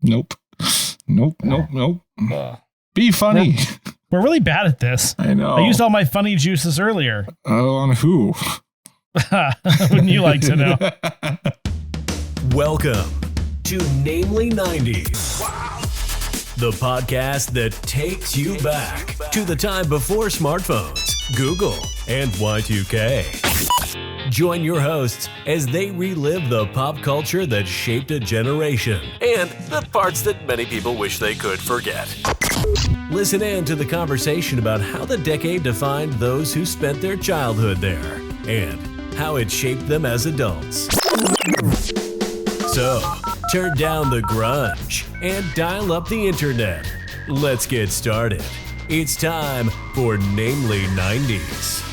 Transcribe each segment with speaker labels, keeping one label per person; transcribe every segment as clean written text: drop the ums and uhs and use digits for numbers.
Speaker 1: Nope. Be funny.
Speaker 2: We're really bad at this.
Speaker 1: I know.
Speaker 2: I used all my funny juices earlier.
Speaker 1: Oh, on who?
Speaker 2: Wouldn't you like to know?
Speaker 3: Welcome to Namely 90s. Wow. The podcast that takes you back to the time before smartphones, Google, and Y2K. Join your hosts as they relive the pop culture that shaped a generation and the parts that many people wish they could forget. Listen in to the conversation about how the decade defined those who spent their childhood there and how it shaped them as adults. So, turn down the grunge and dial up the internet. Let's get started. It's time for Namely 90s.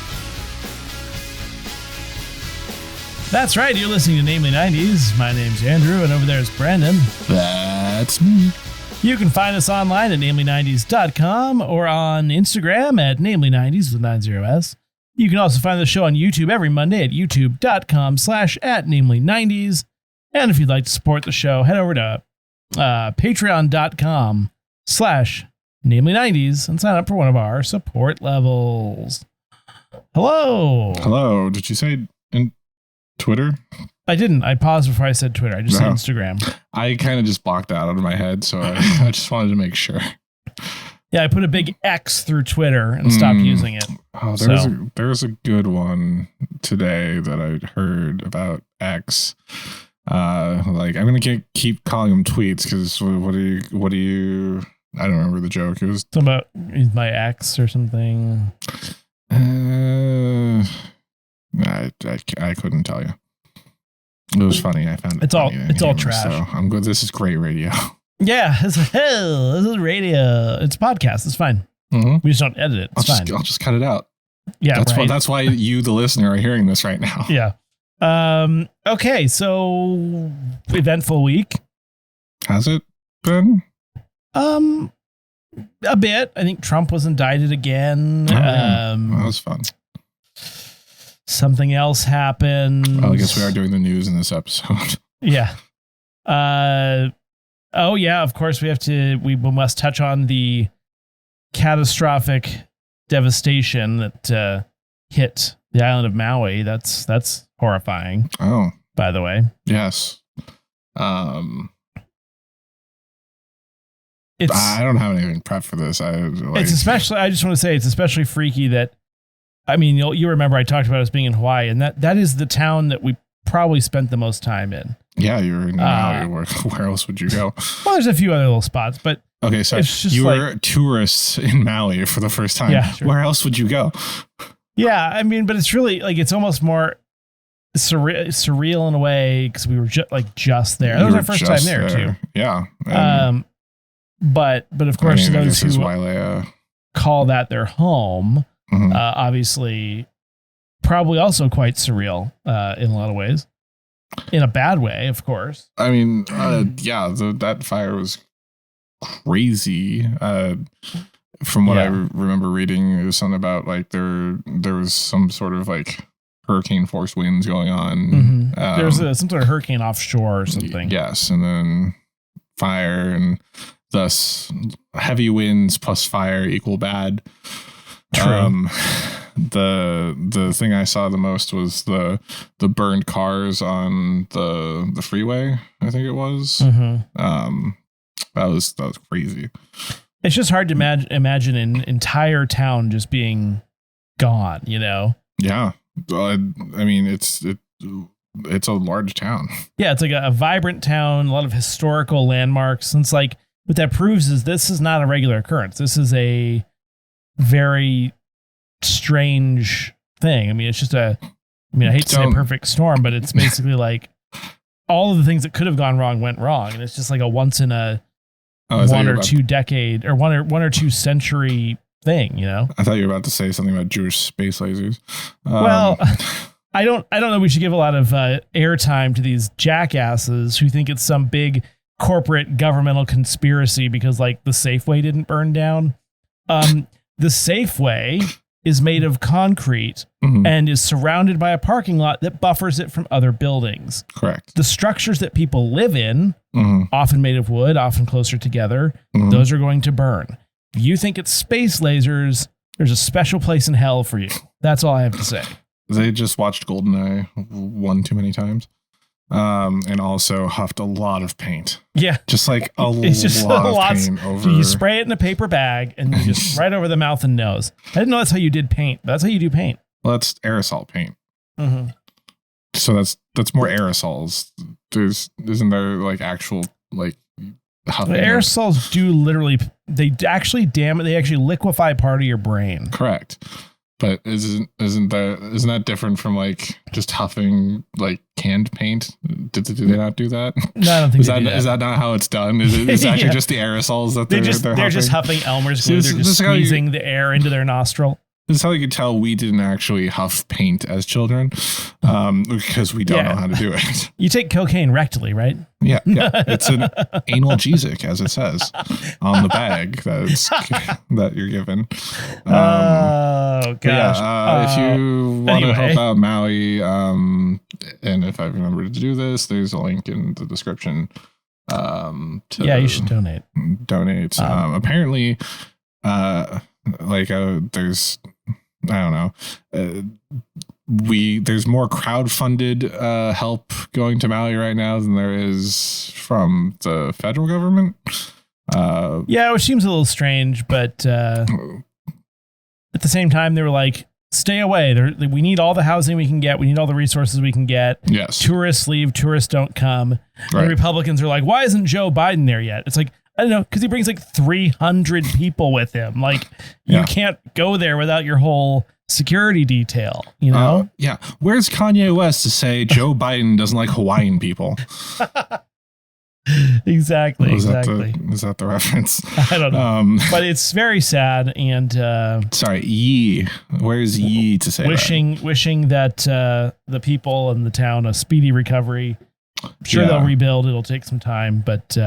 Speaker 2: That's right. You're listening to Namely 90s. My name's Andrew, and over there is Brandon.
Speaker 1: That's me.
Speaker 2: You can find us online at namely90s.com or on Instagram at namely90s with 90s. You can also find the show on YouTube every Monday at youtube.com/@namely90s. And if you'd like to support the show, head over to patreon.com/namely90s and sign up for one of our support levels. Hello.
Speaker 1: Hello. Did you say in Twitter?
Speaker 2: I didn't. I paused before I said Twitter. I just said Instagram.
Speaker 1: I kind of just blocked that out of my head, so I just wanted to make sure.
Speaker 2: Yeah, I put a big X through Twitter and stopped using it.
Speaker 1: Oh, there's a good one today that I heard about X. I'm gonna keep calling them tweets because what do you? I don't remember the joke. It was
Speaker 2: something about my ex or something.
Speaker 1: I couldn't tell you. It was funny. I found it.
Speaker 2: It's all trash.
Speaker 1: So I'm good. This is great radio.
Speaker 2: Yeah, this is radio. It's a podcast. It's fine.
Speaker 1: Mm-hmm.
Speaker 2: We just don't edit it. It's fine.
Speaker 1: I'll just cut it out.
Speaker 2: Yeah,
Speaker 1: that's why you, the listener, are hearing this right now.
Speaker 2: Yeah. Okay, so eventful week.
Speaker 1: Has it been?
Speaker 2: A bit. I think Trump was indicted again.
Speaker 1: That was fun.
Speaker 2: Something else happened.
Speaker 1: Well, I guess we are doing the news in this episode.
Speaker 2: Yeah. Oh yeah, of course we must touch on the catastrophic devastation that hit the island of Maui. That's horrifying.
Speaker 1: Oh,
Speaker 2: by the way.
Speaker 1: Yes. I don't have anything prepped for this.
Speaker 2: It's especially. I just want to say it's especially freaky that. I mean, you remember I talked about us being in Hawaii, and that is the town that we probably spent the most time in.
Speaker 1: Yeah, you're in Maui. Where else would you go?
Speaker 2: Well, there's a few other little spots, but
Speaker 1: okay. So you were tourists in Maui for the first time.
Speaker 2: Yeah, sure.
Speaker 1: Where else would you go?
Speaker 2: Yeah, I mean, but it's really it's almost more surreal in a way because we were just there. That was our first time there too.
Speaker 1: Yeah.
Speaker 2: But of course, those who call that their home, obviously, probably also quite surreal in a lot of ways. In a bad way, of course. I mean,
Speaker 1: that fire was crazy. From what I remember reading, it was something about there was some sort of hurricane force winds going on.
Speaker 2: There was some sort of hurricane offshore or something.
Speaker 1: Yes, and then fire, and thus heavy winds plus fire equal bad.
Speaker 2: True.
Speaker 1: The thing I saw the most was the burned cars on the freeway. I think it was. That was crazy.
Speaker 2: It's just hard to imagine an entire town just being gone. You know?
Speaker 1: Yeah. I mean, it's a large town.
Speaker 2: Yeah, it's like a vibrant town, a lot of historical landmarks. And it's what that proves is this is not a regular occurrence. This is a very strange thing. I mean, it's just I hate to say a perfect storm, but it's basically all of the things that could have gone wrong went wrong. And it's just a once in a one or two decade or one or two century thing, you know?
Speaker 1: I thought you were about to say something about Jewish space lasers.
Speaker 2: Well, I don't know. We should give a lot of airtime to these jackasses who think it's some big corporate governmental conspiracy because the Safeway didn't burn down. The Safeway is made of concrete and is surrounded by a parking lot that buffers it from other buildings.
Speaker 1: Correct.
Speaker 2: The structures that people live in, often made of wood, often closer together, those are going to burn. If you think it's space lasers, there's a special place in hell for you. That's all I have to say.
Speaker 1: They just watched GoldenEye one too many times. And also huffed a lot of paint.
Speaker 2: Yeah.
Speaker 1: Just like it's lot of paint over.
Speaker 2: You spray it in a paper bag and you just right over the mouth and nose. I didn't know that's how you did paint. That's how you do paint.
Speaker 1: Well, that's aerosol paint. So that's more aerosols. Isn't there like actual like huffing?
Speaker 2: The aerosols do literally, they actually liquefy part of your brain.
Speaker 1: Correct. But isn't that different from like just huffing like canned paint? Do they not do that?
Speaker 2: No, I don't think
Speaker 1: is that not how it's done? Is it actually just the aerosols that they're huffing?
Speaker 2: Just huffing Elmer's glue. They're just squeezing the air into their nostril.
Speaker 1: This is how you can tell we didn't actually huff paint as children, because we don't know how to do it.
Speaker 2: You take cocaine rectally, right?
Speaker 1: Yeah. It's an analgesic, as it says on the bag that you're given.
Speaker 2: Oh gosh!
Speaker 1: If you want to help out Maui, and if I remember to do this, there's a link in the description.
Speaker 2: You should donate.
Speaker 1: Donate. Apparently, there's, I don't know. There's more crowdfunded help going to Maui right now than there is from the federal government.
Speaker 2: Which seems a little strange, but at the same time, they were like, stay away. We need all the housing we can get. We need all the resources we can get.
Speaker 1: Yes.
Speaker 2: Tourists leave. Tourists don't come.
Speaker 1: Right.
Speaker 2: And Republicans are like, why isn't Joe Biden there yet? It's like, I don't know, because he brings like 300 people with him. Like, you can't go there without your whole security detail, you know?
Speaker 1: Where's Kanye West to say Joe Biden doesn't like Hawaiian people?
Speaker 2: Exactly.
Speaker 1: Is that the reference?
Speaker 2: I don't know. But it's very sad. And
Speaker 1: sorry, Yee. Where's Yee to say
Speaker 2: wishing that the people in the town a speedy recovery. I'm sure they'll rebuild. It'll take some time, but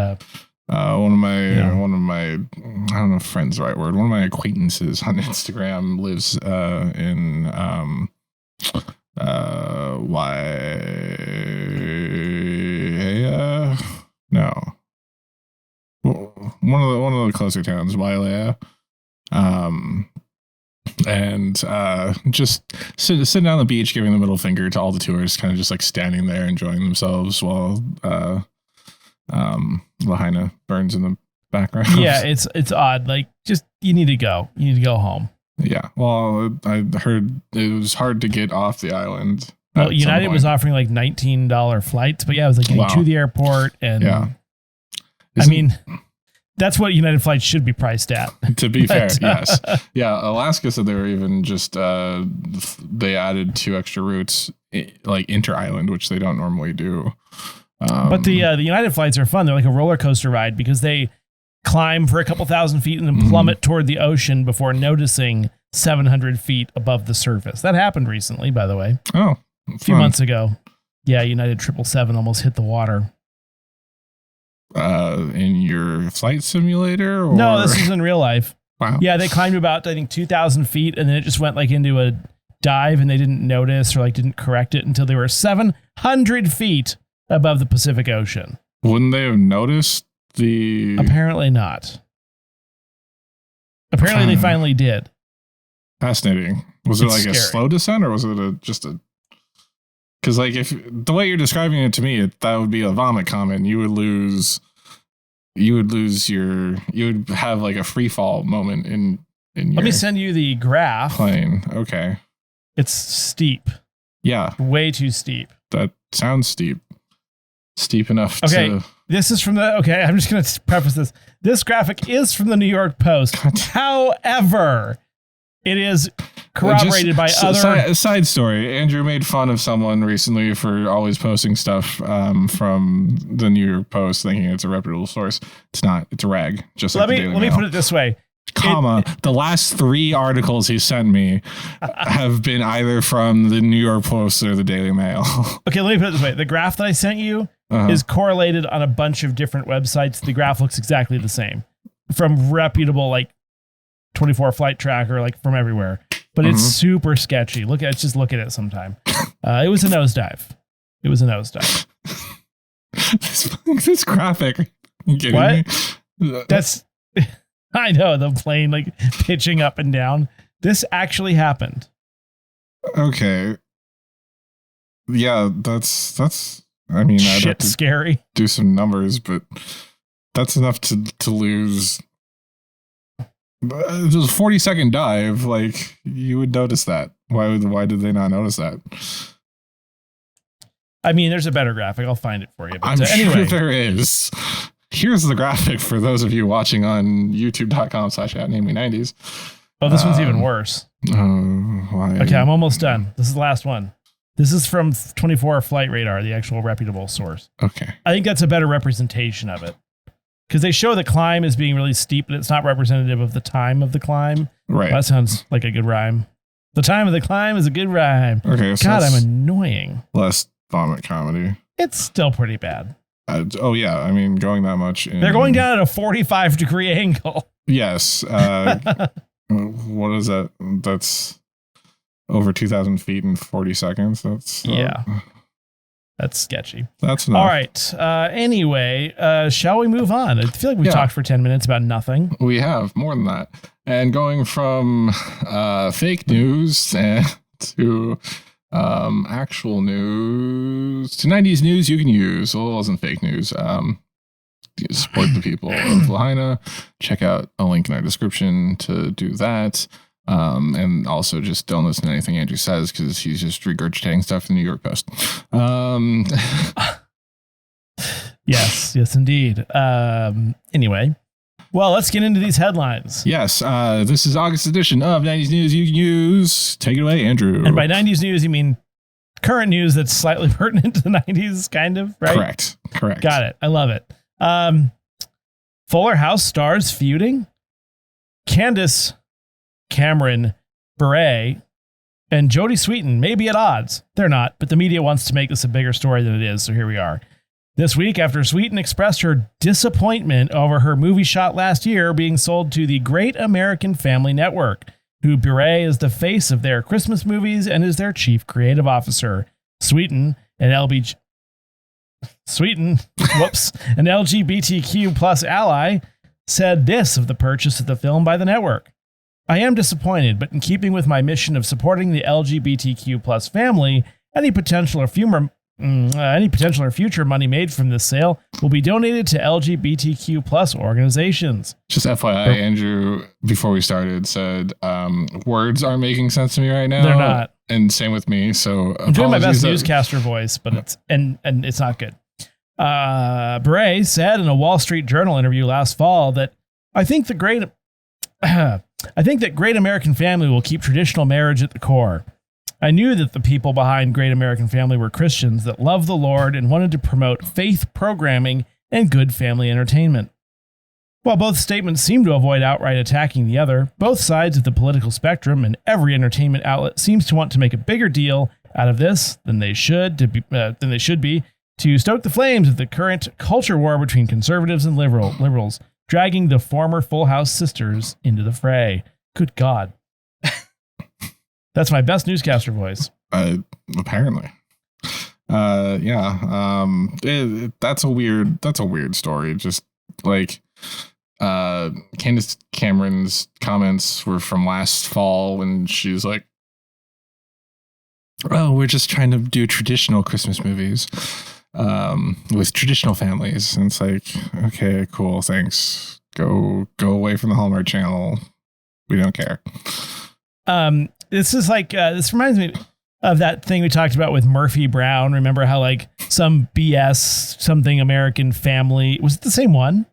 Speaker 1: one of my I don't know if friend's the right word. One of my acquaintances on Instagram lives in one of the closer towns, Wailea. And just sitting on the beach, giving the middle finger to all the tourists, kind of just like standing there enjoying themselves while Lahaina burns in the background.
Speaker 2: Yeah, it's odd. Like, just you need to go. You need to go home.
Speaker 1: Yeah. Well, I heard it was hard to get off the island.
Speaker 2: Well, United was offering like $19 flights, but it was like getting to the airport, and that's what United flights should be priced at.
Speaker 1: To be fair, yes. Yeah, Alaska said they were even just they added 2 extra routes like inter-island, which they don't normally do.
Speaker 2: But the United flights are fun. They're like a roller coaster ride because they climb for a couple thousand feet and then plummet toward the ocean before noticing 700 feet above the surface. That happened recently, by the way.
Speaker 1: Oh,
Speaker 2: a few months ago. Yeah, United 777 almost hit the water.
Speaker 1: In your flight simulator? Or?
Speaker 2: No, this is in real life.
Speaker 1: Wow.
Speaker 2: Yeah, they climbed about, I think, 2,000 feet, and then it just went like into a dive, and they didn't notice or like didn't correct it until they were 700 feet above the Pacific Ocean.
Speaker 1: Wouldn't they have noticed the...
Speaker 2: Apparently not. Apparently they finally did.
Speaker 1: Fascinating. Was it like scary. A slow descent, or was it just a... Because like if the way you're describing it to me, that would be a vomit comment. You would have like a free fall moment in your...
Speaker 2: Let me send you the graph.
Speaker 1: Plane. Okay.
Speaker 2: It's steep.
Speaker 1: Yeah.
Speaker 2: Way too steep.
Speaker 1: That sounds steep. Steep enough
Speaker 2: to... This is from the... Okay, I'm just going to preface this. This graphic is from the New York Post. However, it is corroborated by other...
Speaker 1: Side story. Andrew made fun of someone recently for always posting stuff from the New York Post thinking it's a reputable source. It's not. It's a rag. Just like
Speaker 2: let me put it this way.
Speaker 1: The last 3 articles he sent me have been either from the New York Post or the Daily Mail.
Speaker 2: Okay, let me put it this way. The graph that I sent you is correlated on a bunch of different websites. The graph looks exactly the same from reputable, like 24 Flight Tracker, like from everywhere. but it's super sketchy. Just look at it sometime. It was a nosedive.
Speaker 1: This graphic. Are you kidding
Speaker 2: What?
Speaker 1: me?
Speaker 2: That's, I know, the plane like pitching up and down. This actually happened.
Speaker 1: Okay. Yeah, that's. I mean, I'd have
Speaker 2: Shit,
Speaker 1: to
Speaker 2: scary.
Speaker 1: do some numbers, but that's enough to lose. It was a 40-second dive. Like, you would notice that. Why did they not notice that?
Speaker 2: I mean, there's a better graphic. I'll find it for you. But
Speaker 1: I'm
Speaker 2: anyway,
Speaker 1: sure there is. Here's the graphic for those of you watching on youtube.com/@namely90s.
Speaker 2: Oh, this one's even worse.
Speaker 1: Why?
Speaker 2: Okay, I'm almost done. This is the last one. This is from 24 Flight Radar, the actual reputable source.
Speaker 1: Okay.
Speaker 2: I think that's a better representation of it. Because they show the climb as being really steep, but it's not representative of the time of the climb.
Speaker 1: Right.
Speaker 2: Well, that sounds like a good rhyme. The time of the climb is a good rhyme.
Speaker 1: Okay. So
Speaker 2: God, I'm annoying.
Speaker 1: less vomit comedy.
Speaker 2: It's still pretty bad.
Speaker 1: Oh, yeah. I mean, going that much.
Speaker 2: They're going down at a 45-degree angle.
Speaker 1: Yes. What is that? That's over 2,000 feet in 40 seconds. That's
Speaker 2: That's sketchy.
Speaker 1: That's enough.
Speaker 2: All right. Anyway, shall we move on? I feel like we talked for 10 minutes about nothing.
Speaker 1: We have more than that. And going from fake news to actual news to 90s news you can use. Well, it wasn't fake news. Support the people of Lahaina. Check out a link in our description to do that. And also just don't listen to anything Andrew says because he's just regurgitating stuff in the New York Post.
Speaker 2: Yes, indeed. Anyway, well, let's get into these headlines.
Speaker 1: Yes, this is August edition of 90s News You Can Use. Take it away, Andrew.
Speaker 2: And by 90s news, you mean current news that's slightly pertinent to the 90s, kind of, right?
Speaker 1: Correct.
Speaker 2: Got it. I love it. Fuller House stars feuding. Candace Cameron Bure and Jodie Sweetin may be at odds. They're not, but the media wants to make this a bigger story than it is, so here we are. This week, after Sweetin expressed her disappointment over her movie shot last year being sold to the Great American Family Network, who Bure is the face of their Christmas movies and is their chief creative officer. Sweetin, an LGBTQ plus ally, said this of the purchase of the film by the network. I am disappointed, but in keeping with my mission of supporting the LGBTQ plus family, any potential or future money made from this sale will be donated to LGBTQ plus organizations.
Speaker 1: Just FYI, Andrew, before we started, said words aren't making sense to me right now.
Speaker 2: They're not.
Speaker 1: And same with me. So
Speaker 2: I'm doing my best newscaster voice, but it's it's not good. Bure said in a Wall Street Journal interview last fall that I think that Great American Family will keep traditional marriage at the core. I knew that the people behind Great American Family were Christians that love the Lord and wanted to promote faith programming and good family entertainment. While both statements seem to avoid outright attacking the other, both sides of the political spectrum and every entertainment outlet seems to want to make a bigger deal out of this than they should be to stoke the flames of the current culture war between conservatives and liberals, dragging the former Full House sisters into the fray. Good God. That's my best newscaster voice.
Speaker 1: Apparently. That's a weird story. Just like Candace Cameron's comments were from last fall when she's like, oh, we're just trying to do traditional Christmas movies with traditional families. And it's like, okay, cool, thanks. Go away from the Hallmark Channel. We don't care.
Speaker 2: This is like, this reminds me of that thing we talked about with Murphy Brown. Remember how like some BS, something American Family, was it the same one?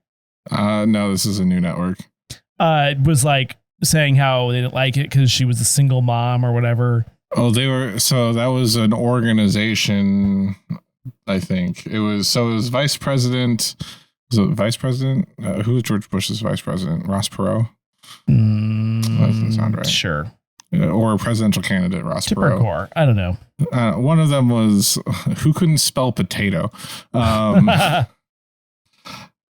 Speaker 1: No, this is a new network.
Speaker 2: It was like saying how they didn't like it because she was a single mom or whatever.
Speaker 1: Oh, that was an organization, I think. It was vice president. Was it vice president? Who was George Bush's vice president? Ross Perot? That doesn't sound right.
Speaker 2: Sure.
Speaker 1: Or a presidential candidate, Ross Perot.
Speaker 2: Core. I don't know.
Speaker 1: One of them was who couldn't spell potato.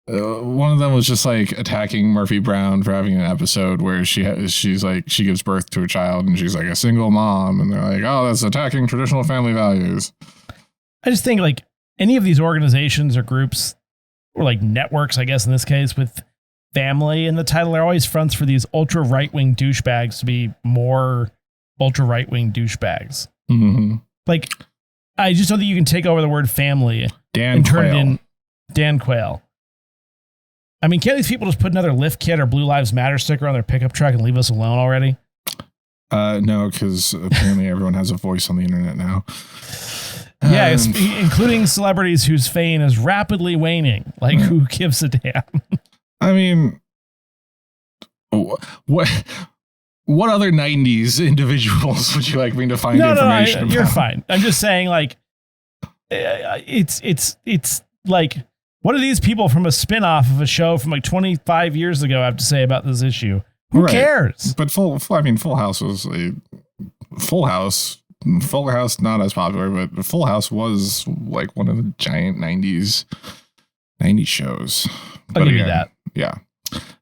Speaker 1: one of them was just like attacking Murphy Brown for having an episode where she's like, she gives birth to a child and she's like a single mom, and they're like, oh, that's attacking traditional family values.
Speaker 2: I just think like any of these organizations or groups or like networks, I guess in this case, with family in the title, are always fronts for these ultra right-wing douchebags to be more ultra right-wing douchebags.
Speaker 1: Mm-hmm.
Speaker 2: Like, I just don't think you can take over the word family and turn it in Dan Quayle. I mean, can't these people just put another Lift Kit or Blue Lives Matter sticker on their pickup truck and leave us alone already?
Speaker 1: No, because apparently everyone has a voice on the internet now.
Speaker 2: Yeah, including celebrities whose fame is rapidly waning. Like, who gives a damn?
Speaker 1: I mean, what other 90s individuals would you like me to find information about?
Speaker 2: You're fine. I'm just saying, like, it's like, what do these people from a spin-off of a show from like 25 years ago have to say about this issue? Who cares?
Speaker 1: But Full House was Full House, not as popular, but Full House was like one of the giant 90s shows.
Speaker 2: I'll give you that.
Speaker 1: Yeah.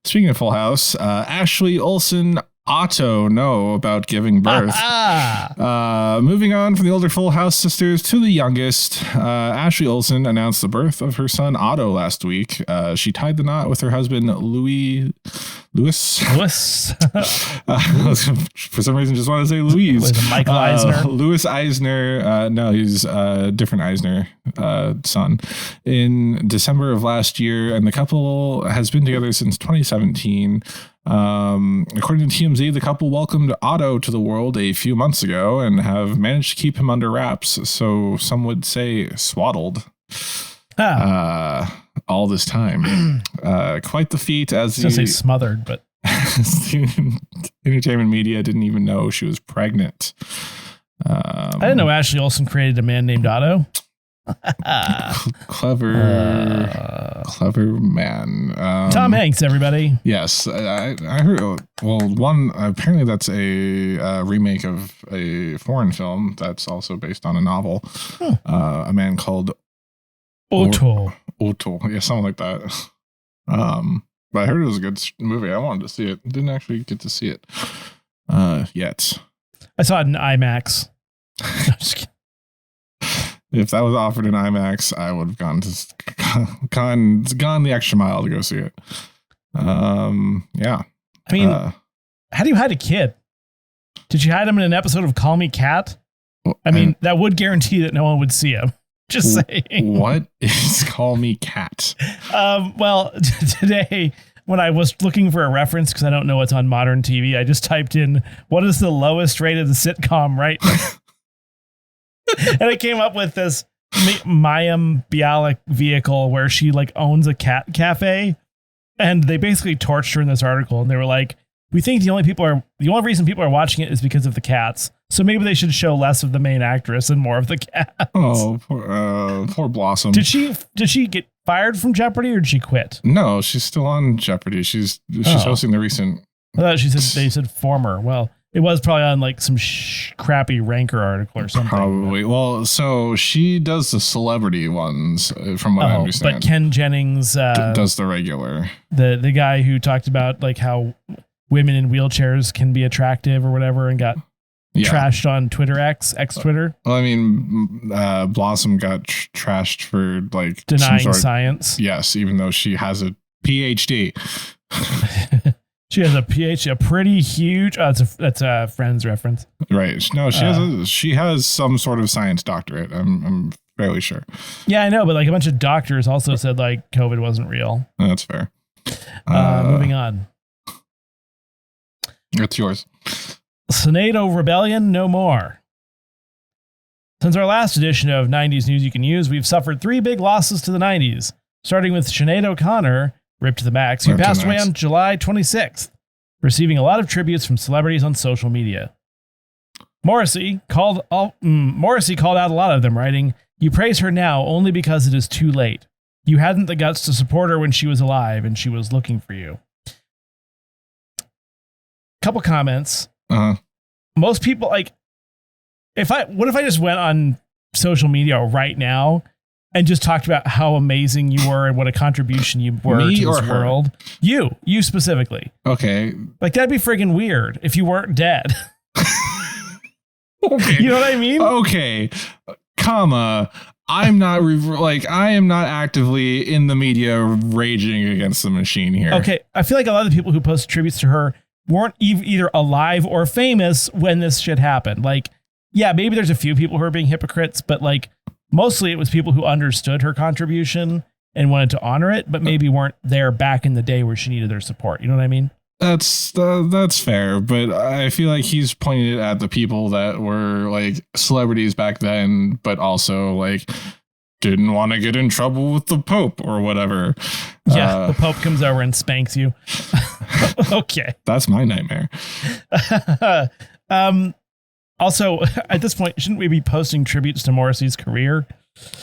Speaker 1: Speaking of Full House, Ashley Olsen Otto know about giving birth. Moving on from the older Full House sisters to the youngest, Ashley Olsen announced the birth of her son Otto last week. She tied the knot with her husband Louis. For some reason, just want to say Louise.
Speaker 2: Michael Eisner.
Speaker 1: Louis Eisner. No, he's a different Eisner son. In December of last year, and the couple has been together since 2017. According to TMZ, the couple welcomed Otto to the world a few months ago and have managed to keep him under wraps. So some would say swaddled. All this time. Quite the feat, as
Speaker 2: I was gonna say smothered, but
Speaker 1: the entertainment media didn't even know she was pregnant.
Speaker 2: I didn't know Ashley Olsen created a man named Otto.
Speaker 1: Clever man.
Speaker 2: Tom Hanks, everybody.
Speaker 1: Yes, I heard. Well, one apparently that's a remake of a foreign film that's also based on a novel. A man called
Speaker 2: Otto.
Speaker 1: Yeah, something like that. But I heard it was a good movie. I wanted to see it. Didn't actually get to see it yet. I
Speaker 2: saw it in IMAX. No, just kidding.
Speaker 1: If that was offered in IMAX, I would have gone the extra mile to go see it. Yeah.
Speaker 2: I mean, how do you hide a kid? Did you hide him in an episode of Call Me Cat? I mean, that would guarantee that no one would see him. Just saying.
Speaker 1: What is Call Me Cat?
Speaker 2: Well, today when I was looking for a reference, because I don't know what's on modern TV, I just typed in, what is the lowest rated sitcom right now? And it came up with this Mayim Bialik vehicle where she like owns a cat cafe, and they basically torched her in this article, and they were like, we think the only reason people are watching it is because of the cats. So maybe they should show less of the main actress and more of the cats.
Speaker 1: Oh, poor Blossom.
Speaker 2: Did she get fired from Jeopardy, or did she quit?
Speaker 1: No, she's still on Jeopardy. She's hosting the recent.
Speaker 2: I thought they said former. Well, it was probably on like some crappy Ranker article or something.
Speaker 1: Probably. Well, so she does the celebrity ones, from what I understand.
Speaker 2: But Ken Jennings
Speaker 1: does the regular.
Speaker 2: The guy who talked about like how women in wheelchairs can be attractive or whatever, and got trashed on Twitter ex Twitter.
Speaker 1: Well, I mean, Blossom got trashed for like
Speaker 2: denying science.
Speaker 1: Yes, even though she has a PhD.
Speaker 2: She has a PhD, a pretty huge. That's a Friends reference,
Speaker 1: right? No, she has some sort of science doctorate. I'm fairly sure.
Speaker 2: Yeah, I know, but like a bunch of doctors also said like COVID wasn't real.
Speaker 1: That's fair.
Speaker 2: Moving on.
Speaker 1: It's yours.
Speaker 2: Senado Rebellion no more. Since our last edition of 90s News You Can Use, we've suffered 3 big losses to the 90s, starting with Sinead O'Connor, ripped to the max, who passed away on July 26th, receiving a lot of tributes from celebrities on social media. Morrissey called out a lot of them, writing, "You praise her now only because it is too late. You hadn't the guts to support her when she was alive and she was looking for you." Couple comments. Most people, like, what if I just went on social media right now and just talked about how amazing you were and what a contribution you were to this world. You specifically.
Speaker 1: Okay.
Speaker 2: Like, that'd be friggin' weird if you weren't dead.
Speaker 1: Okay.
Speaker 2: You know what I mean?
Speaker 1: Okay. Comma. I am not actively in the media raging against the machine here.
Speaker 2: Okay. I feel like a lot of the people who post tributes to her weren't either alive or famous when this shit happened. Like, yeah, maybe there's a few people who are being hypocrites, but like mostly it was people who understood her contribution and wanted to honor it, but maybe weren't there back in the day where she needed their support. You know what I mean?
Speaker 1: That's fair, but I feel like he's pointing it at the people that were like celebrities back then, but also like didn't want to get in trouble with the Pope or whatever.
Speaker 2: Yeah, the Pope comes over and spanks you. Okay.
Speaker 1: That's my nightmare.
Speaker 2: Also, at this point, shouldn't we be posting tributes to Morrissey's career?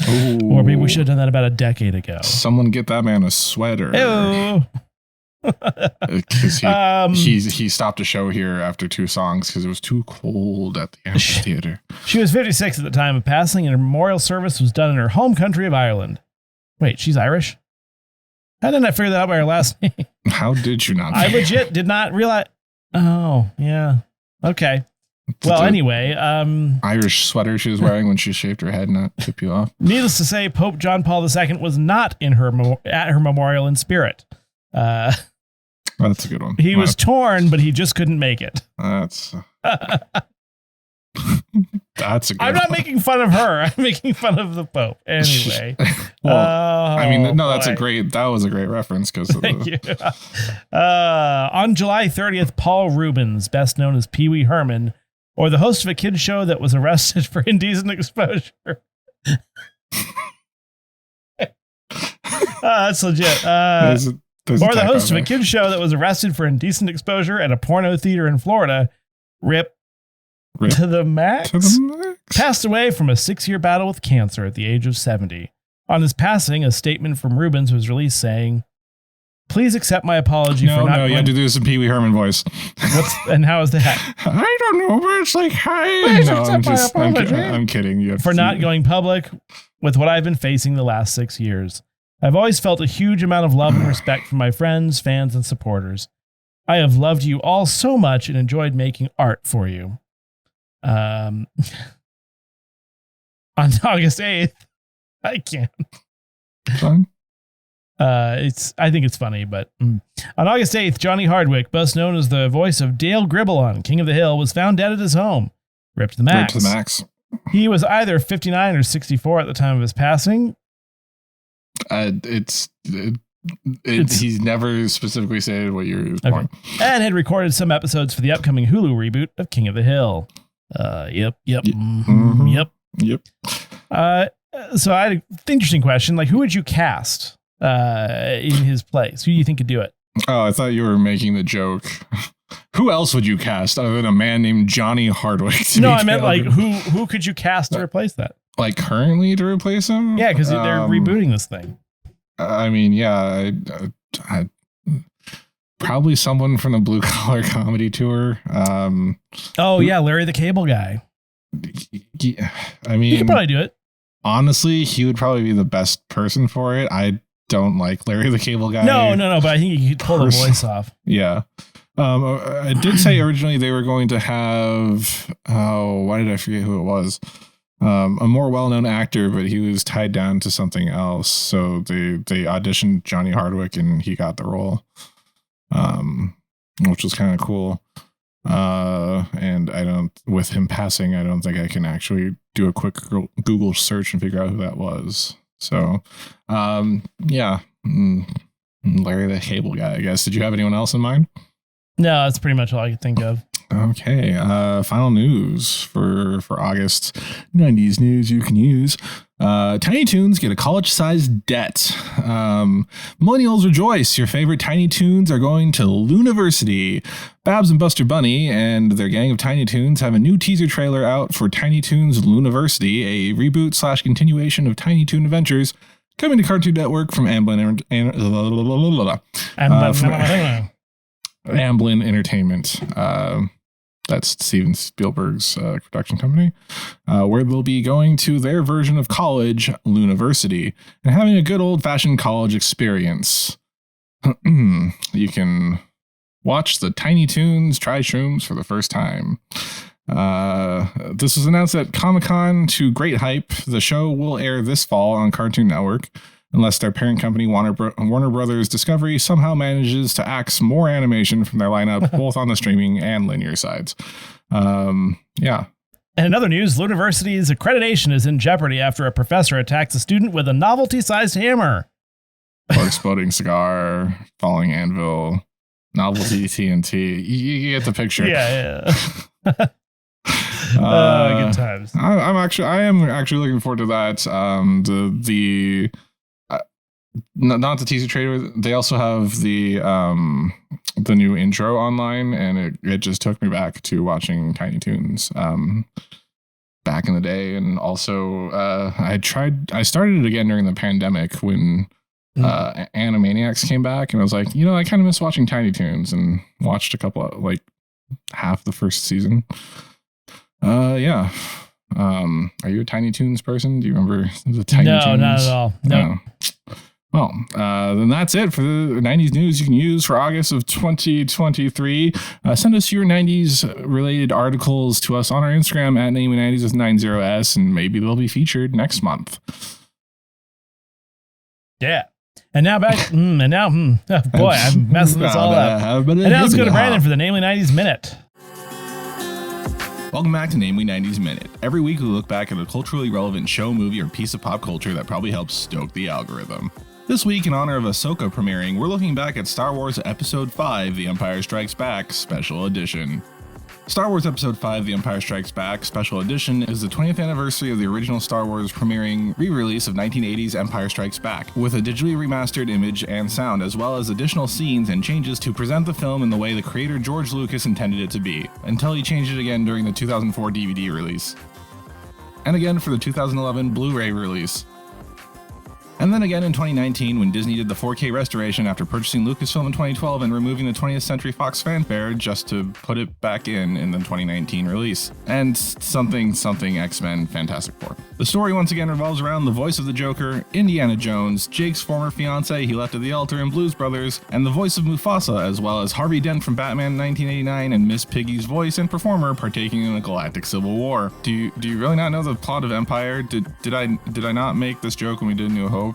Speaker 1: Ooh.
Speaker 2: Or maybe we should have done that about a decade ago.
Speaker 1: Someone get that man a sweater.
Speaker 2: Ew.
Speaker 1: Because he stopped a show here after 2 songs because it was too cold at the amphitheater.
Speaker 2: She was 56 at the time of passing, and her memorial service was done in her home country of Ireland. Wait, she's Irish? How didn't I figure that out by her last name?
Speaker 1: How did you not?
Speaker 2: I legit did not realize. Oh, yeah. Okay. Well, anyway,
Speaker 1: Irish sweater she was wearing when she shaved her head, not tip you off.
Speaker 2: Needless to say, Pope John Paul II was not in at her memorial in spirit.
Speaker 1: That's a good one.
Speaker 2: He was torn, but he just couldn't make it.
Speaker 1: That's a good
Speaker 2: I'm not
Speaker 1: one.
Speaker 2: making fun of her. I'm making fun of the Pope. Anyway.
Speaker 1: Well, I mean, no, that was a great reference because of
Speaker 2: Thank you. On July 30th, Paul Rubens, best known as Pee Wee Herman, or the host of a kids show that was arrested for indecent exposure. That's legit. Or the host of a kids show that was arrested for indecent exposure at a porno theater in Florida. Rip to the max. Passed away from a 6-year battle with cancer at the age of 70. On his passing, a statement from Rubens was released saying, "Please accept my apology for not..."
Speaker 1: No, you have to do this in Pee Wee Herman voice.
Speaker 2: And how is that?
Speaker 1: I don't know, but it's like, hi.
Speaker 2: Please
Speaker 1: No,
Speaker 2: accept my apology.
Speaker 1: I'm kidding. You have
Speaker 2: For not going public with what I've been facing the last 6 years. I've always felt a huge amount of love and respect from my friends, fans, and supporters. I have loved you all so much and enjoyed making art for you. On August 8th, I can't.
Speaker 1: Fine.
Speaker 2: I think it's funny, but on August 8th, Johnny Hardwick, best known as the voice of Dale Gribble on King of the Hill, was found dead at his home. Ripped the max.
Speaker 1: Ripped the max.
Speaker 2: He was either 59 or 64 at the time of his passing.
Speaker 1: He's never specifically stated what year he was born.
Speaker 2: And had recorded some episodes for the upcoming Hulu reboot of King of the Hill. Yep. So I had an interesting question. Like, who would you cast in his place? Who do you think could do it?
Speaker 1: Oh, I thought you were making the joke. Who else would you cast other than a man named Johnny Hardwick?
Speaker 2: No, I meant like who could you cast to replace that?
Speaker 1: Like currently to replace him?
Speaker 2: Yeah, because they're rebooting this thing.
Speaker 1: I mean, yeah, I probably someone from the Blue Collar Comedy Tour.
Speaker 2: Larry the Cable Guy.
Speaker 1: I mean,
Speaker 2: he could probably do it.
Speaker 1: Honestly, he would probably be the best person for it. I don't like Larry the Cable Guy.
Speaker 2: No, but I think he could pull the voice off.
Speaker 1: Yeah. I did say originally they were going to have, why did I forget who it was? A more well-known actor, but he was tied down to something else. So they auditioned Johnny Hardwick and he got the role, which was kind of cool. And with him passing, I don't think I can actually do a quick Google search and figure out who that was. So, Larry the Cable Guy, I guess. Did you have anyone else in mind?
Speaker 2: No, that's pretty much all I could think of.
Speaker 1: Okay. Final news for August. 90s news you can use. Tiny Toons get a college-sized debt. Millennials rejoice. Your favorite Tiny Toons are going to Luniversity. Babs and Buster Bunny and their gang of Tiny Toons have a new teaser trailer out for Tiny Toons Luniversity, a reboot/continuation of Tiny Toon Adventures, coming to Cartoon Network from Amblin Entertainment. That's Steven Spielberg's production company, where they'll be going to their version of college, Luniversity, and having a good old-fashioned college experience. You can watch the Tiny Toons try shrooms for the first time. This was announced at Comic-Con to great hype. The show will air this fall on Cartoon Network, unless their parent company, Warner Brothers Discovery, somehow manages to axe more animation from their lineup, both on the streaming and linear sides. Yeah.
Speaker 2: And in other news, Luniversity's accreditation is in jeopardy after a professor attacks a student with a novelty-sized hammer.
Speaker 1: Or exploding cigar, falling anvil, novelty TNT. You get the picture.
Speaker 2: Yeah. Good times.
Speaker 1: I am actually looking forward to that. Not the teaser trailer. They also have the new intro online, and it just took me back to watching Tiny Toons back in the day. And also, I started it again during the pandemic when Animaniacs came back, and I was like, I kind of miss watching Tiny Toons, and watched a couple of, like, half the first season. Yeah. Are you a Tiny Toons person? Do you remember the Tiny Toons?
Speaker 2: No, not at all. No.
Speaker 1: Well, then that's it for the 90s news you can use for August of 2023. Send us your 90s related articles to us on our Instagram at Namely90s with 90s, and maybe they'll be featured next month.
Speaker 2: Yeah. And now back, oh boy, I'm messing this all up. And now let's go to Brandon for the Namely 90s Minute.
Speaker 1: Welcome back to Namely 90s Minute. Every week we look back at a culturally relevant show, movie, or piece of pop culture that probably helps stoke the algorithm. This week, in honor of Ahsoka premiering, we're looking back at Star Wars Episode 5, The Empire Strikes Back, Special Edition. Star Wars Episode 5, The Empire Strikes Back, Special Edition is the 20th anniversary of the original Star Wars premiering re-release of 1980's Empire Strikes Back, with a digitally remastered image and sound, as well as additional scenes and changes to present the film in the way the creator George Lucas intended it to be, until he changed it again during the 2004 DVD release. And again for the 2011 Blu-ray release. And then again in 2019 when Disney did the 4K restoration after purchasing Lucasfilm in 2012 and removing the 20th Century Fox fanfare just to put it back in the 2019 release. And something X-Men Fantastic Four. The story once again revolves around the voice of the Joker, Indiana Jones, Jake's former fiancée he left at the altar in Blues Brothers, and the voice of Mufasa, as well as Harvey Dent from Batman 1989 and Miss Piggy's voice and performer partaking in a galactic civil war. Do you really not know the plot of Empire? Did I not make this joke when we did New Hope?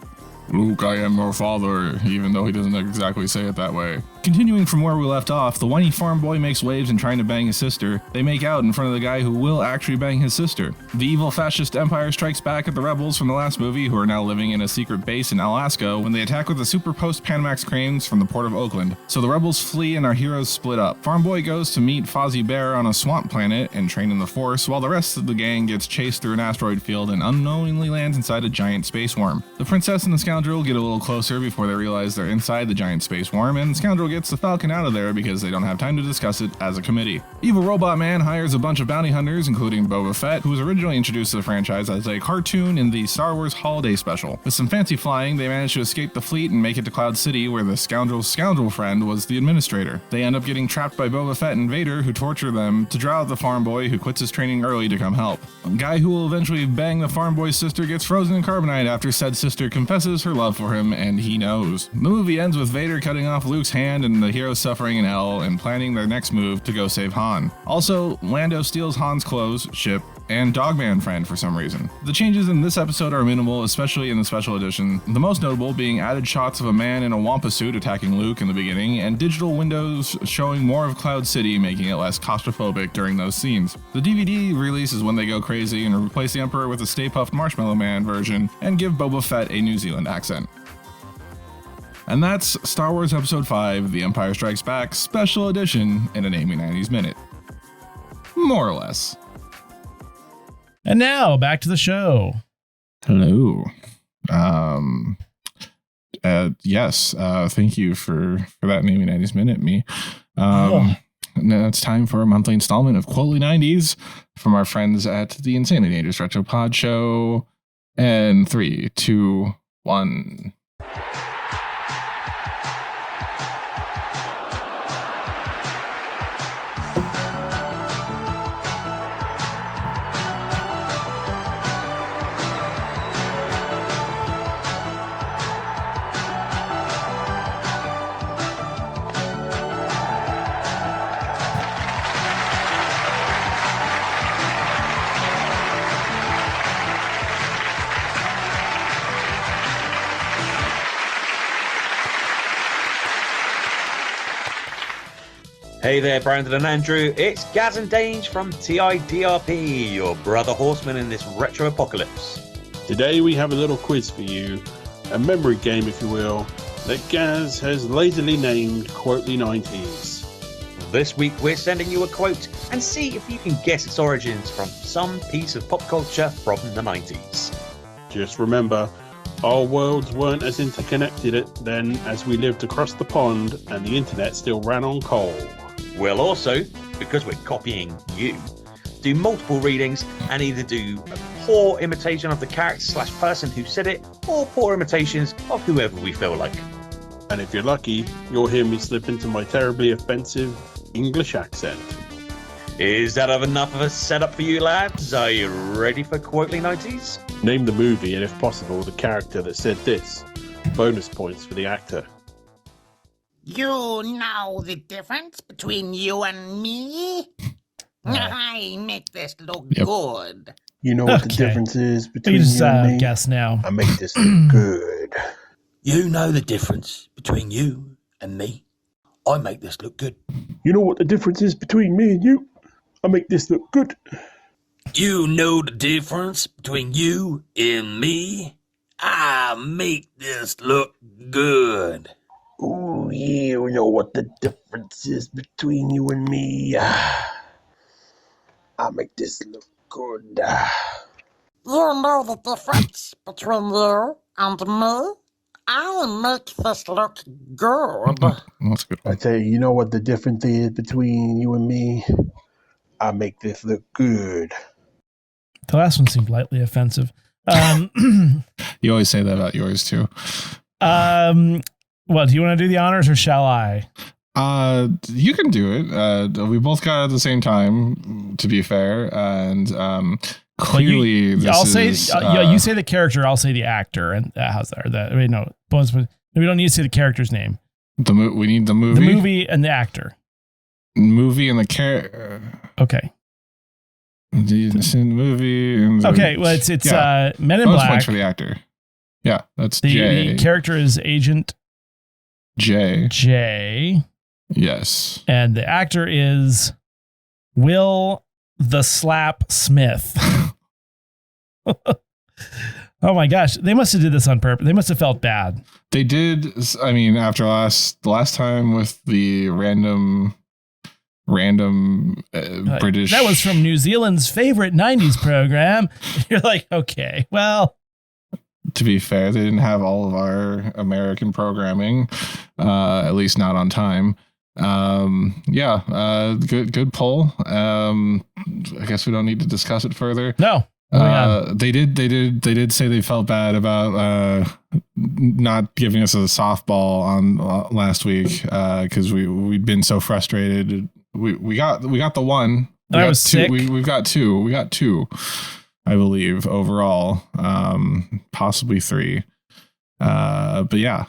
Speaker 1: Luke, I am your father, even though he doesn't exactly say it that way. Continuing from where we left off, the whiny farm boy makes waves in trying to bang his sister. They make out in front of the guy who will actually bang his sister. The evil fascist empire strikes back at the rebels from the last movie, who are now living in a secret base in Alaska, when they attack with the Super Post Panamax cranes from the port of Oakland. So the rebels flee and our heroes split up. Farm boy goes to meet Fozzie Bear on a swamp planet and train in the Force, while the rest of the gang gets chased through an asteroid field and unknowingly lands inside a giant space worm. The princess and the scoundrel get a little closer before they realize they're inside the giant space worm, and the scoundrel gets the Falcon out of there because they don't have time to discuss it as a committee. Evil Robot Man hires a bunch of bounty hunters, including Boba Fett, who was originally introduced to the franchise as a cartoon in the Star Wars Holiday Special. With some fancy flying, they manage to escape the fleet and make it to Cloud City, where the scoundrel's scoundrel friend was the administrator. They end up getting trapped by Boba Fett and Vader, who torture them to draw out the farm boy, who quits his training early to come help. A guy who will eventually bang the farm boy's sister gets frozen in carbonite after said sister confesses her love for him, and he knows. The movie ends with Vader cutting off Luke's hand and the heroes suffering in hell and planning their next move to go save Han. Also, Lando steals Han's clothes, ship, and Dogman friend for some reason. The changes in this episode are minimal, especially in the special edition, the most notable being added shots of a man in a Wampa suit attacking Luke in the beginning, and digital windows showing more of Cloud City, making it less claustrophobic during those scenes. The DVD release is when they go crazy and replace the Emperor with a Stay Puft Marshmallow Man version and give Boba Fett a New Zealand accent. And that's Star Wars Episode 5, The Empire Strikes Back, Special Edition in a Namely 90s Minute. More or less.
Speaker 2: And now, back to the show.
Speaker 1: Hello. Yes, thank you for that Namely 90s Minute, me. Now it's time for a monthly installment of Quotely 90s from our friends at the Insanely Dangerous Retro Podshow. And 3, 2, 1...
Speaker 4: Hey there, Brandon and Andrew. It's Gaz and Dange from TIDRP, your brother horseman in this retro apocalypse.
Speaker 5: Today we have a little quiz for you, a memory game if you will, that Gaz has lazily named Quotely 90s.
Speaker 4: This week we're sending you a quote and see if you can guess its origins from some piece of pop culture from the 90s.
Speaker 5: Just remember, our worlds weren't as interconnected then as we lived across the pond and the internet still ran on coal.
Speaker 4: We'll also, because we're copying you, do multiple readings and either do a poor imitation of the character/person who said it or poor imitations of whoever we feel like.
Speaker 5: And if you're lucky, you'll hear me slip into my terribly offensive English accent.
Speaker 4: Is that enough of a setup for you lads? Are you ready for Quotely 90s?
Speaker 5: Name the movie and if possible the character that said this. Bonus points for the actor.
Speaker 6: You know the difference between you and me? I make this look good.
Speaker 5: You know what the difference is between
Speaker 2: You just
Speaker 5: you and me?
Speaker 2: guess now.
Speaker 5: I make this look good.
Speaker 7: You know the difference between you and me. I make this look good.
Speaker 5: You know what the difference is between me and you? I make this look good.
Speaker 7: You know the difference between you and me. I make this look good.
Speaker 5: Oh, you know what the difference is between you and me. I make this look good.
Speaker 6: You know the difference between you and me? I make this look good.
Speaker 1: That's a good
Speaker 5: I
Speaker 1: one.
Speaker 5: tell you, you know what the difference is between you and me? I make this look good.
Speaker 2: The last one seemed lightly offensive.
Speaker 1: You always say that about yours too.
Speaker 2: Well, do you want to do the honors or shall I?
Speaker 1: You can do it. We both got it at the same time, to be fair, and clearly
Speaker 2: I'll say you say the character, I'll say the actor, and how's that? Or that wait, no, bonus. We don't need to say the character's name.
Speaker 1: We need the movie,
Speaker 2: The movie and the actor.
Speaker 1: movie and the character.
Speaker 2: Okay.
Speaker 1: The movie. And the,
Speaker 2: Okay. Well, it's
Speaker 1: yeah.
Speaker 2: Men in
Speaker 1: Bonus
Speaker 2: Black.
Speaker 1: points for the actor. Yeah, that's
Speaker 2: The
Speaker 1: J.
Speaker 2: character is Agent J,
Speaker 1: Yes.
Speaker 2: and the actor is Will the Slap Smith. Oh my gosh, they must have did this on purpose. They must have felt bad.
Speaker 1: They did. I mean, after the last time with the random British.
Speaker 2: That was from New Zealand's favorite 90s program. You're like, okay, well.
Speaker 1: To be fair, they didn't have all of our American programming, at least not on time. Good poll. I guess we don't need to discuss it further.
Speaker 2: No.
Speaker 1: They did say they felt bad about not giving us a softball on last week because we'd been so frustrated. We got the one.
Speaker 2: I was sick.
Speaker 1: We got two, I believe, overall, possibly three. But yeah.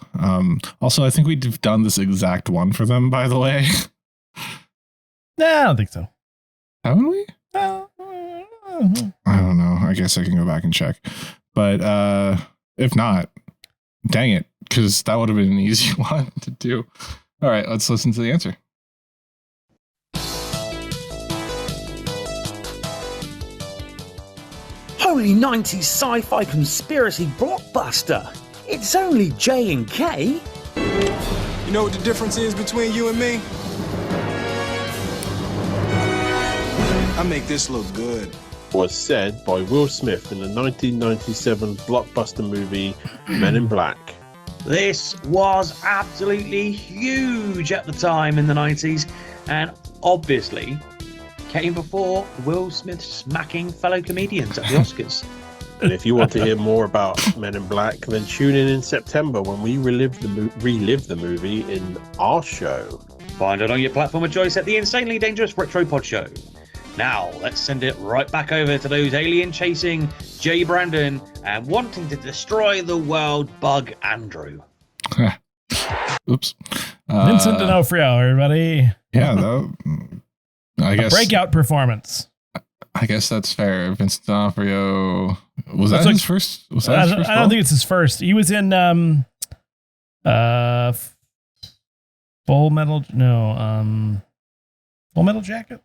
Speaker 1: Also, I think we've done this exact one for them, by the way.
Speaker 2: No, I don't think so.
Speaker 1: Haven't we? I don't know. I guess I can go back and check. But if not, dang it, because that would have been an easy one to do. All right, let's listen to the answer.
Speaker 7: Holy 90s sci-fi conspiracy blockbuster. It's only J and K.
Speaker 8: You know what the difference is between you and me? I make this look good.
Speaker 5: Was said by Will Smith in the 1997 blockbuster movie Men in Black.
Speaker 4: This was absolutely huge at the time in the 90s, and obviously came before Will Smith smacking fellow comedians at the Oscars.
Speaker 5: And if you want to hear more about Men in Black, then tune in September when we relive the movie in our show.
Speaker 4: Find it on your platform of choice at the Insanely Dangerous Retro Podshow. Now, let's send it right back over to those alien-chasing Jay Brandon and wanting to destroy the world Bug Andrew.
Speaker 1: Oops.
Speaker 2: Vincent D'Onofrio, everybody.
Speaker 1: Yeah, I guess.
Speaker 2: Breakout performance.
Speaker 1: I guess that's fair. Vincent D'Onofrio. Was that his first?
Speaker 2: I don't think it's his first. He was in Full Metal. No. Full Metal Jacket?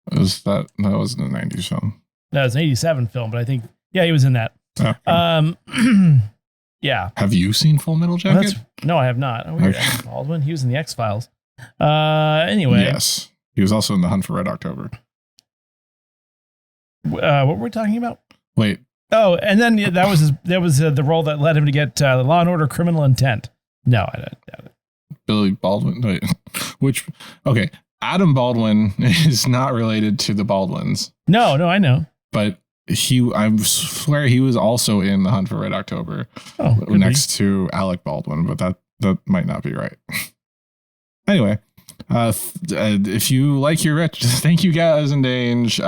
Speaker 1: That wasn't a 90s film.
Speaker 2: No, it's an 87 film, but I think, yeah, he was in that.
Speaker 1: Okay.
Speaker 2: Yeah.
Speaker 1: Have you seen Full Metal Jacket?
Speaker 2: No, I have not. Oh, weird.
Speaker 1: Okay.
Speaker 2: Baldwin. He was in the X-Files. Anyway.
Speaker 1: Yes. He was also in The Hunt for Red October.
Speaker 2: What were we talking about?
Speaker 1: Wait.
Speaker 2: Oh, and then that was the role that led him to get the Law and Order Criminal Intent. No, I don't doubt it.
Speaker 1: Billy Baldwin. Wait. Okay. Adam Baldwin is not related to the Baldwins.
Speaker 2: No, I know.
Speaker 1: But I swear he was also in The Hunt for Red October next to Alec Baldwin, but that might not be right. Anyway, if you like your retro, thank you, Gaz and Dange.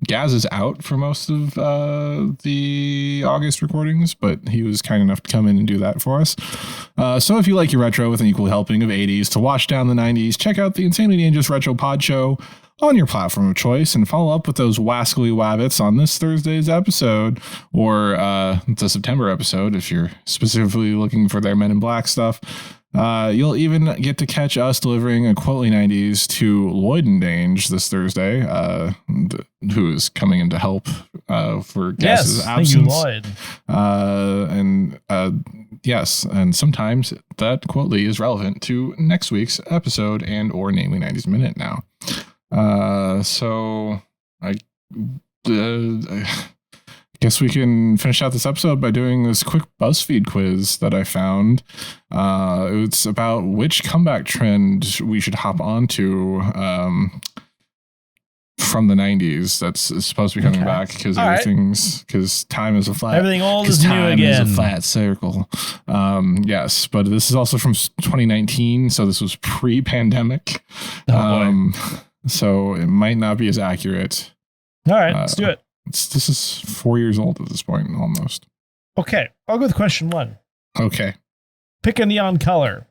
Speaker 1: Gaz is out for most of the August recordings, but he was kind enough to come in and do that for us. So if you like your retro with an equal helping of 80s to wash down the 90s, check out the Insanely Dangerous Retro Podshow on your platform of choice and follow up with those wascally wabbits on this Thursday's episode or the September episode if you're specifically looking for their Men in Black stuff. You'll even get to catch us delivering a Quotely 90s to Lloyd and Dange this Thursday, who is coming in to help for Gaz's absence.
Speaker 2: Thank you, Lloyd.
Speaker 1: Yes, and sometimes that Quotely is relevant to next week's episode and or Namely 90s Minute now. So I guess we can finish out this episode by doing this quick Buzzfeed quiz that I found. It's about which comeback trend we should hop onto from the 90s that's supposed to be coming back because because time is a flat.
Speaker 2: Everything old is new again.
Speaker 1: Time is a flat circle. Yes, but this is also from 2019, so this was pre-pandemic. So it might not be as accurate.
Speaker 2: All right, let's do it.
Speaker 1: This is 4 years old at this point, almost.
Speaker 2: Okay, I'll go with question 1.
Speaker 1: Okay.
Speaker 2: Pick a neon color.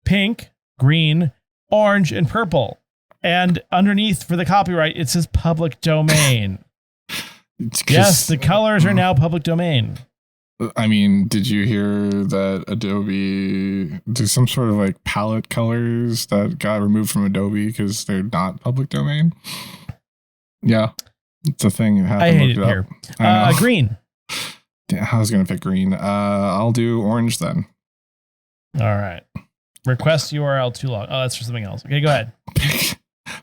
Speaker 2: Pink, green, orange, and purple. And underneath for the copyright, it says public domain. Yes, the colors are now public domain.
Speaker 1: I mean, did you hear that Adobe, there's some sort of like palette colors that got removed from Adobe because they're not public domain? Yeah, it's a thing.
Speaker 2: I hate it here. Green.
Speaker 1: Yeah, I was going to pick green. I'll do orange then.
Speaker 2: All right. Request URL too long. Oh, that's for something else. Okay, go ahead.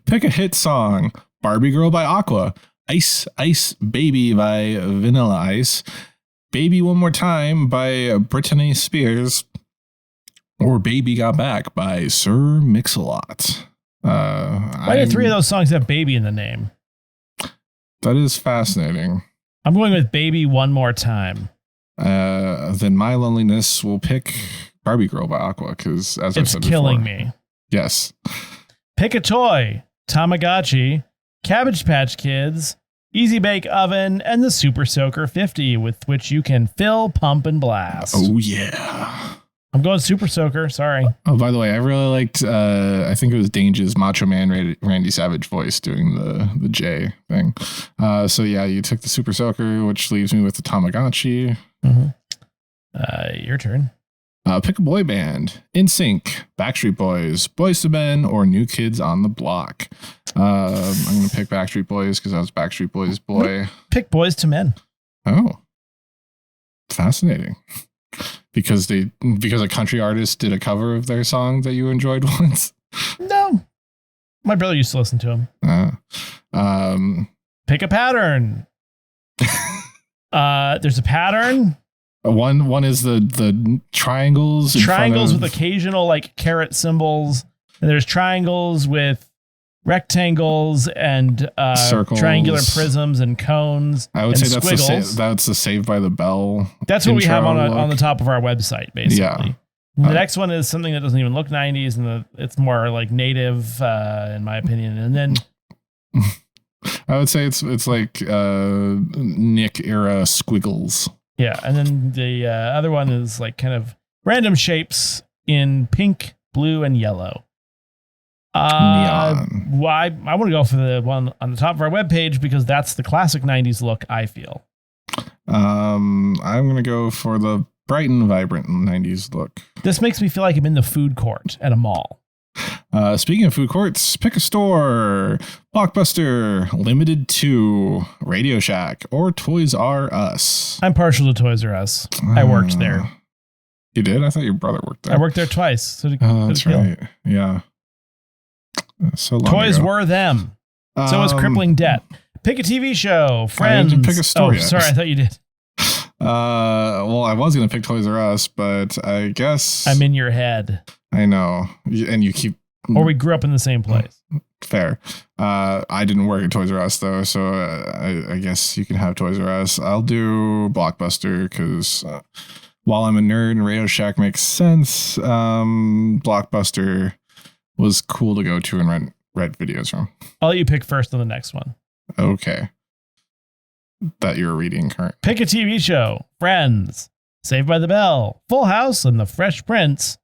Speaker 1: Pick a hit song. Barbie Girl by Aqua. Ice Ice Baby by Vanilla Ice. Baby One More Time by Britney Spears, or Baby Got Back by Sir Mix-a-Lot.
Speaker 2: Why do 3 of those songs have baby in the name?
Speaker 1: That is fascinating.
Speaker 2: I'm going with Baby One More Time.
Speaker 1: Then My Loneliness will pick Barbie Girl by Aqua, because as I said before. It's
Speaker 2: killing me.
Speaker 1: Yes.
Speaker 2: Pick a toy. Tamagotchi, Cabbage Patch Kids, Easy Bake Oven, and the Super Soaker 50, with which you can fill, pump, and blast.
Speaker 1: Oh, yeah.
Speaker 2: I'm going Super Soaker. Sorry.
Speaker 1: Oh, by the way, I really liked, I think it was Dange's Macho Man Randy Savage voice doing the J thing. So, yeah, you took the Super Soaker, which leaves me with the Tamagotchi.
Speaker 2: Mm-hmm. Your turn.
Speaker 1: Pick a boy band. NSYNC, Backstreet Boys, Boyz II Men, or New Kids on the Block. I'm going to pick Backstreet Boys because I was Backstreet Boys' boy.
Speaker 2: Pick Boyz II Men.
Speaker 1: Oh, fascinating. Because a country artist did a cover of their song that you enjoyed once.
Speaker 2: No, my brother used to listen to him. Pick a pattern. There's a pattern.
Speaker 1: One is the triangles.
Speaker 2: Triangles with occasional like caret symbols. And there's triangles with rectangles and
Speaker 1: circles,
Speaker 2: triangular prisms and cones.
Speaker 1: I would say
Speaker 2: squiggles.
Speaker 1: that's the Saved by the Bell.
Speaker 2: That's what we have on the top of our website, basically.
Speaker 1: Yeah.
Speaker 2: The next one is something that doesn't even look 90s, and it's more like native, in my opinion. And then
Speaker 1: I would say it's like Nick era squiggles.
Speaker 2: Yeah, and then the other one is like kind of random shapes in pink, blue, and yellow.
Speaker 1: Neon.
Speaker 2: Well, I want to go for the one on the top of our webpage because that's the classic 90s look, I feel.
Speaker 1: I'm going to go for the bright and vibrant 90s look.
Speaker 2: This makes me feel like I'm in the food court at a mall.
Speaker 1: Speaking of food courts, pick a store. Blockbuster, Limited 2, Radio Shack, or Toys R Us.
Speaker 2: I'm partial to Toys R Us. I worked there.
Speaker 1: You did? I thought your brother worked there.
Speaker 2: I worked there twice. So
Speaker 1: that's right. Yeah. So long
Speaker 2: Toys
Speaker 1: ago.
Speaker 2: were them. So was crippling debt. Pick a TV show. Friends.
Speaker 1: I didn't pick a story yet.
Speaker 2: Sorry, I thought you did.
Speaker 1: Well, I was going to pick Toys R Us, but I guess...
Speaker 2: I'm in your head.
Speaker 1: I know. And you keep...
Speaker 2: Or we grew up in the same place.
Speaker 1: Fair. I didn't work at Toys R Us, though, so I guess you can have Toys R Us. I'll do Blockbuster, because while I'm a nerd and Radio Shack makes sense, Blockbuster was cool to go to and rent videos from.
Speaker 2: I'll let you pick first on the next one.
Speaker 1: Okay. That you're reading current.
Speaker 2: Pick a TV show. Friends. Saved by the Bell. Full House and The Fresh Prince.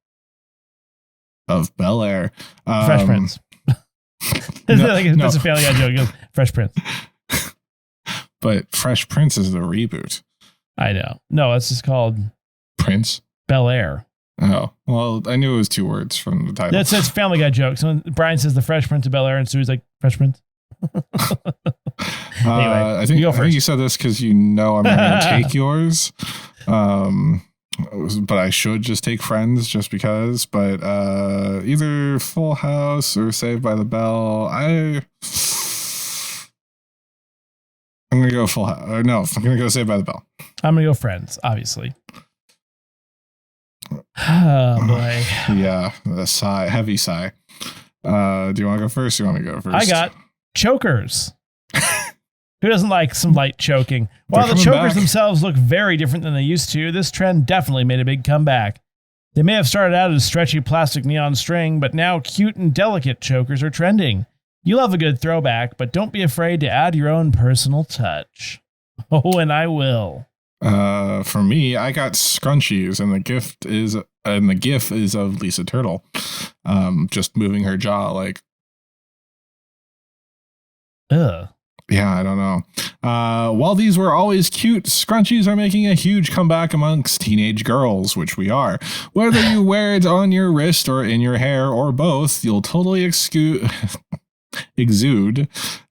Speaker 1: Of Bel Air.
Speaker 2: Fresh Prince. That's a Family Guy joke. It goes, Fresh Prince.
Speaker 1: But Fresh Prince is the reboot.
Speaker 2: I know. No, it's just called
Speaker 1: Prince?
Speaker 2: Bel Air.
Speaker 1: Oh, well, I knew it was 2 words from the title.
Speaker 2: That's a Family Guy joke. So when Brian says The Fresh Prince of Bel Air, and Sue's like, Fresh Prince? Anyway,
Speaker 1: I think you said this because you know I'm not going to take yours. But I should just take Friends just because. But either Full House or Saved by the Bell. I'm going to go Full House. Or no, I'm going to go Saved by the Bell.
Speaker 2: I'm going to go Friends, obviously. Oh, boy.
Speaker 1: Yeah, a sigh, heavy sigh. Do you want to go first? Or you want to go first?
Speaker 2: I got chokers. Who doesn't like some light choking? While the chokers themselves look very different than they used to, this trend definitely made a big comeback. They may have started out as stretchy plastic neon string, but now cute and delicate chokers are trending. You love a good throwback, but don't be afraid to add your own personal touch. Oh, and I will.
Speaker 1: For me, I got scrunchies, and the gif is of Lisa Turtle, just moving her jaw like.
Speaker 2: Ugh.
Speaker 1: Yeah, I don't know. While these were always cute, scrunchies are making a huge comeback amongst teenage girls, which we are. Whether you wear it on your wrist or in your hair or both, you'll totally exude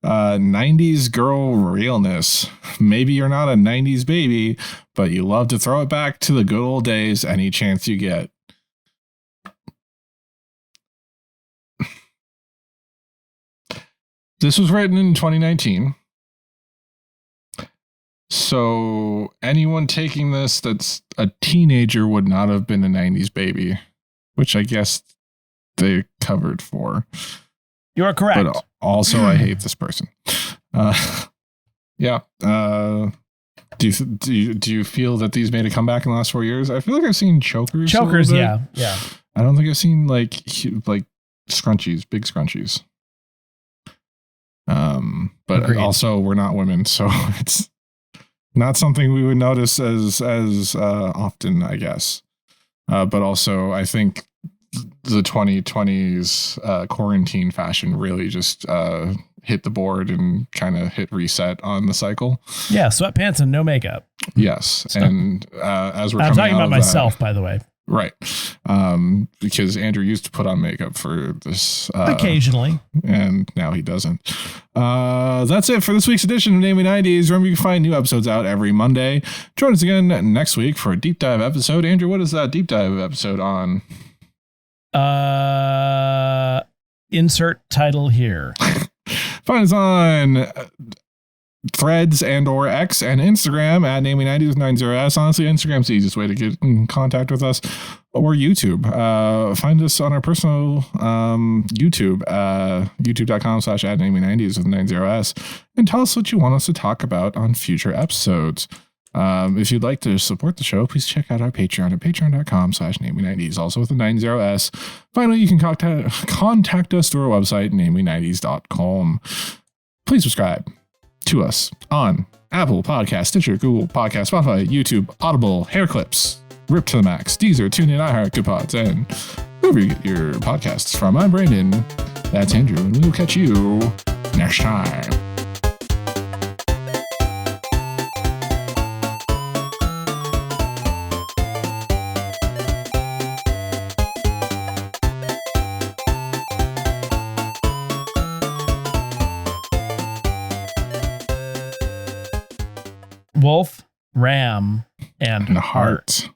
Speaker 1: 90s girl realness. Maybe you're not a 90s baby, but you love to throw it back to the good old days any chance you get. This was written in 2019. So anyone taking this that's a teenager would not have been a 90s baby, which I guess they covered for.
Speaker 2: You are correct.
Speaker 1: But also, I hate this person. Yeah. Do you feel that these made a comeback in the last 4 years? I feel like I've seen chokers.
Speaker 2: Chokers, yeah.
Speaker 1: I don't think I've seen like scrunchies, big scrunchies. But
Speaker 2: Agreed.
Speaker 1: Also we're not women, so it's not something we would notice as often, I guess. But also I think the 2020s quarantine fashion really just hit the board and kind of hit reset on the cycle.
Speaker 2: Yeah, sweatpants and no makeup.
Speaker 1: Yes, and as I'm
Speaker 2: talking about myself, by the way.
Speaker 1: Right. Because Andrew used to put on makeup for this.
Speaker 2: Occasionally.
Speaker 1: And now he doesn't. That's it for this week's edition of Name Me 90s. Remember, you can find new episodes out every Monday. Join us again next week for a deep dive episode. Andrew, what is that deep dive episode on?
Speaker 2: Insert title here.
Speaker 1: Find us on Threads and or X and Instagram at NameMe90s90s. Honestly, Instagram's the easiest way to get in contact with us, or YouTube. Find us on our personal YouTube, youtube.com/@NameMe90s with 90s, and tell us what you want us to talk about on future episodes. If you'd like to support the show, please check out our Patreon at patreon.com/NameMe90s, also with the 90s. Finally, you can contact us through our website, NameMe90s.com. Please subscribe to us on Apple Podcasts, Stitcher, Google Podcasts, Spotify, YouTube, Audible, Hair Clips, Rip to the Max, Deezer, TuneIn, iHeart, Good Pods, and wherever you get your podcasts from. I'm Brandon. That's Andrew, and we will catch you next time.
Speaker 2: wolf, ram, and
Speaker 1: And heart.